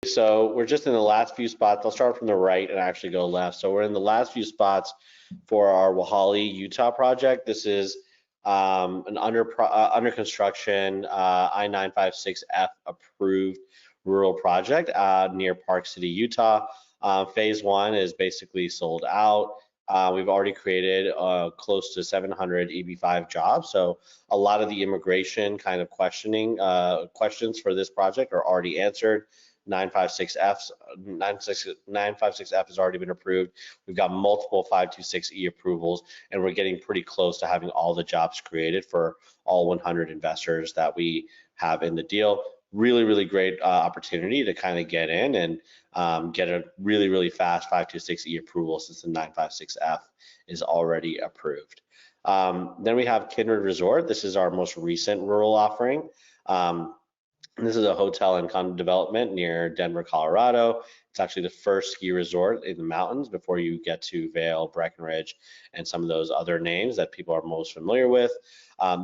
So we're just in the last few spots. I'll start from the right and actually go left. So we're in the last few spots for our Wahali, Utah project. This is an under construction I-956F approved rural project near Park City, Utah. Phase 1 is basically sold out. We've already created close to 700 EB5 jobs. So a lot of the immigration kind of questions for this project are already answered. 956F has already been approved. We've got multiple 526E approvals, and we're getting pretty close to having all the jobs created for all 100 investors that we have in the deal. Really, really great opportunity to kind of get in and get a really, really fast 526E approval since the 956F is already approved. Then we have Kindred Resort. This is our most recent rural offering. This is a hotel and condo development near Denver, Colorado. It's actually the first ski resort in the mountains before you get to Vail, Breckenridge, and some of those other names that people are most familiar with.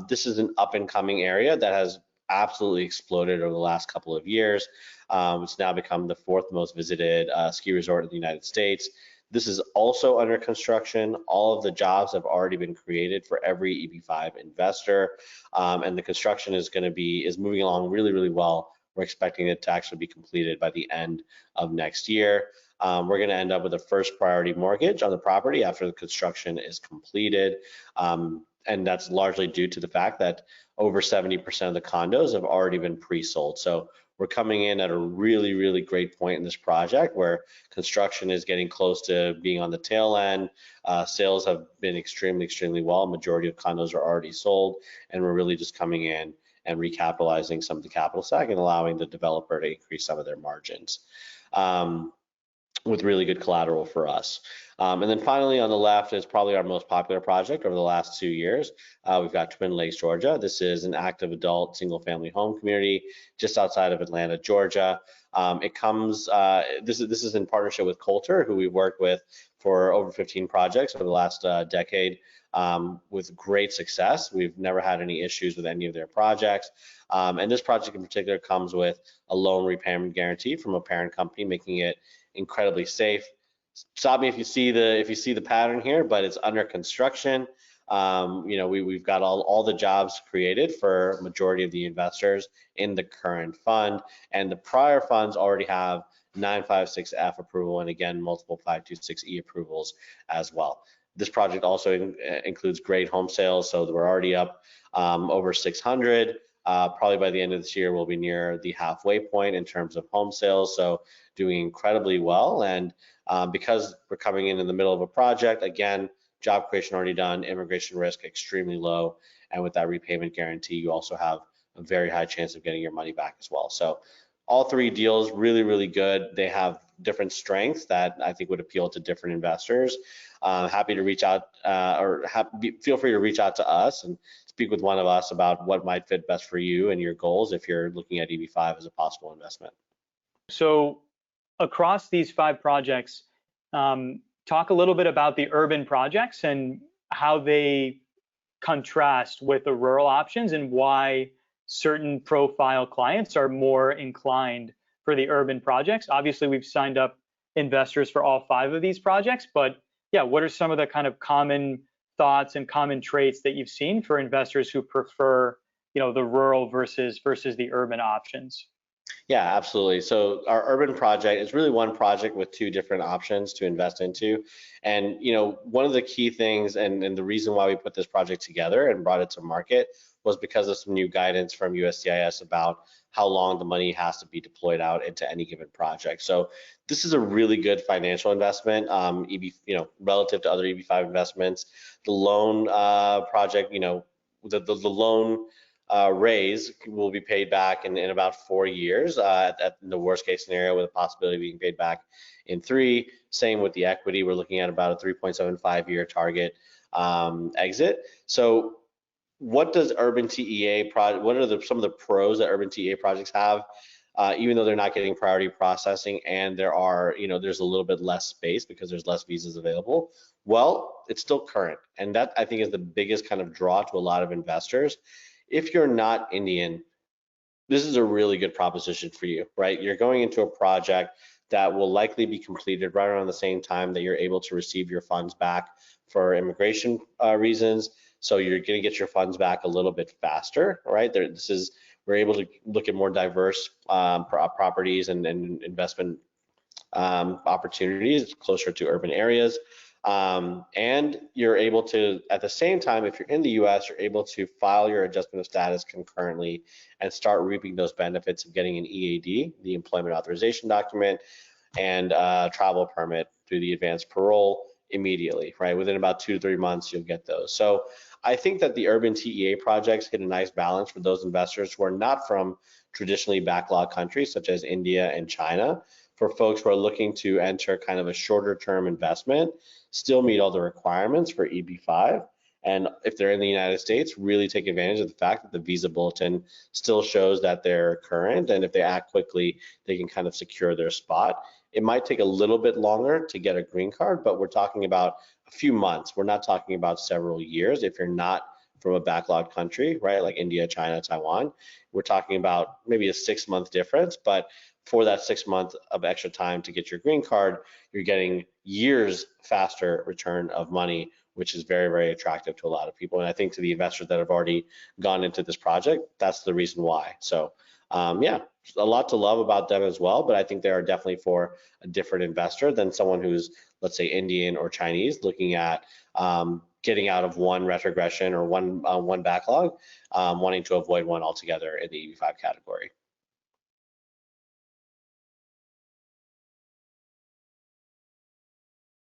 This is an up and coming area that has absolutely exploded over the last couple of years. It's now become the 4th most visited ski resort in the United States. This is also under construction. All of the jobs have already been created for every EB5 investor, and the construction is moving along really, really well. We're expecting it to actually be completed by the end of next year. We're going to end up with a first priority mortgage on the property after the construction is completed, and that's largely due to the fact that over 70% of the condos have already been pre-sold. So we're coming in at a really, really great point in this project where construction is getting close to being on the tail end. Sales have been extremely, extremely well. Majority of condos are already sold, and we're really just coming in and recapitalizing some of the capital stack and allowing the developer to increase some of their margins with really good collateral for us. And then finally on the left is probably our most popular project over the last 2 years. We've got Twin Lakes, Georgia. This is an active adult single family home community just outside of Atlanta, Georgia. This is in partnership with Coulter, who we've worked with for over 15 projects over the last decade with great success. We've never had any issues with any of their projects. And this project in particular comes with a loan repayment guarantee from a parent company, making it incredibly safe. Stop me if you see the pattern here, but it's under construction. We've got all the jobs created for majority of the investors in the current fund, and the prior funds already have 956F approval and again multiple 526E approvals as well. This project also includes great home sales, so we're already up over 600. Probably by the end of this year, we'll be near the halfway point in terms of home sales, so doing incredibly well. And because we're coming in the middle of a project, again, job creation already done, immigration risk extremely low, and with that repayment guarantee, you also have a very high chance of getting your money back as well. So all 3 deals really, really good. They have different strengths that I think would appeal to different investors. Happy to reach out feel free to reach out to us and speak with one of us about what might fit best for you and your goals if you're looking at EB5 as a possible investment. So across these 5 projects, talk a little bit about the urban projects and how they contrast with the rural options and why certain profile clients are more inclined for the urban projects. Obviously, we've signed up investors for all 5 of these projects, but yeah, what are some of the kind of common thoughts and common traits that you've seen for investors who prefer, the rural versus the urban options? Yeah, absolutely. So our urban project is really one project with 2 different options to invest into. And, one of the key things and the reason why we put this project together and brought it to market was because of some new guidance from USCIS about how long the money has to be deployed out into any given project. So this is a really good financial investment, relative to other EB5 investments. The loan project, the loan raise will be paid back in about 4 years at the worst case scenario, with a possibility of being paid back in 3. Same with the equity. We're looking at about a 3.75 year target exit. So what does urban TEA project, what are some of the pros that urban TEA projects have, even though they're not getting priority processing and there's a little bit less space because there's less visas available? Well, it's still current, and that I think is the biggest kind of draw to a lot of investors. If you're not Indian, this is a really good proposition for you, right? You're going into a project that will likely be completed right around the same time that you're able to receive your funds back for immigration reasons. So you're going to get your funds back a little bit faster, right? We're able to look at more diverse properties and investment opportunities closer to urban areas. And you're able to, at the same time, if you're in the US, you're able to file your adjustment of status concurrently and start reaping those benefits of getting an EAD, the employment authorization document, and travel permit through the advanced parole immediately, right? Within about 2 to 3 months, you'll get those. So I think that the urban TEA projects hit a nice balance for those investors who are not from traditionally backlog countries such as India and China. For folks who are looking to enter kind of a shorter term investment, still meet all the requirements for EB5. And if they're in the United States, really take advantage of the fact that the visa bulletin still shows that they're current. And if they act quickly, they can kind of secure their spot. It might take a little bit longer to get a green card, but we're talking about a few months. We're not talking about several years if you're not from a backlogged country, right? Like India, China, Taiwan. We're talking about maybe a 6-month difference, but for that 6 months of extra time to get your green card, you're getting years faster return of money, which is very, very attractive to a lot of people. And I think to the investors that have already gone into this project, that's the reason why. So yeah, a lot to love about them as well, but I think they are definitely for a different investor than someone who's, let's say, Indian or Chinese, looking at getting out of one retrogression or one backlog, wanting to avoid one altogether in the EB5 category.